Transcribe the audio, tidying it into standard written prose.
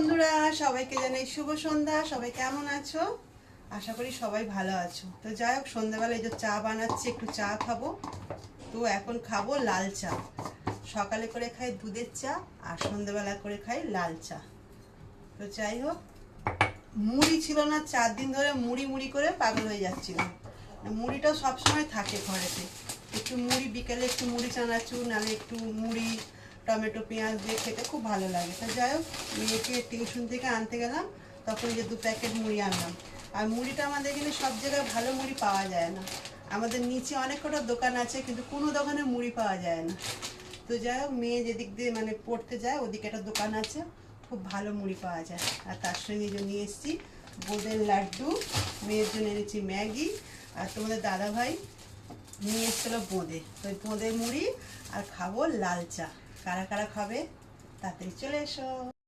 বন্ধুরা, সবাইকে জানাই শুভ সন্ধ্যা। সবাই কেমন আছো? আশা করি সবাই ভালো আছো। তো যাই হোক, সন্ধ্যাবেলায় যে চা বানাচ্ছি, একটু চা খাবো। তো এখন খাবো লাল চা। সকালে করে খাই দুধের চা, আর সন্ধ্যাবেলা করে খাই লাল চা। তো যাই হোক, মুড়ি ছিল না, 4 দিন ধরে মুড়ি মুড়ি করে পাগল হয়ে যাচ্ছিলাম। মুড়িটা সবসময় থাকে ঘরেতে। একটু মুড়ি, বিকেলে একটু মুড়ি চানাচুর, নাহলে একটু মুড়ি টমেটো পেঁয়াজ দিয়ে খেতে খুব ভালো লাগে। তো যাই হোক, মেয়েকে টিউশন থেকে আনতে গেলাম, তখন যে 2 প্যাকেট মুড়ি আনলাম। আর মুড়িটা আমাদের এখানে সব জায়গায় ভালো মুড়ি পাওয়া যায় না। আমাদের নিচে অনেক কটা দোকান আছে, কিন্তু কোনো দোকানে মুড়ি পাওয়া যায় না। তো যাই হোক, মেয়ে যেদিক দিয়ে মানে পড়তে যায়, ওদিকে একটা দোকান আছে, খুব ভালো মুড়ি পাওয়া যায়। আর তার সঙ্গে যে নিয়ে এসেছি বোঁদের লাড্ডু, মেয়ের জন্য এনেছি ম্যাগি, আর তোমাদের দাদাভাই নিয়ে এসেছিলো বোঁদে। তো বোঁদে মুড়ি আর খাবো লাল চা। কারা কারা খাবে তাড়াতাড়ি চলে এসো।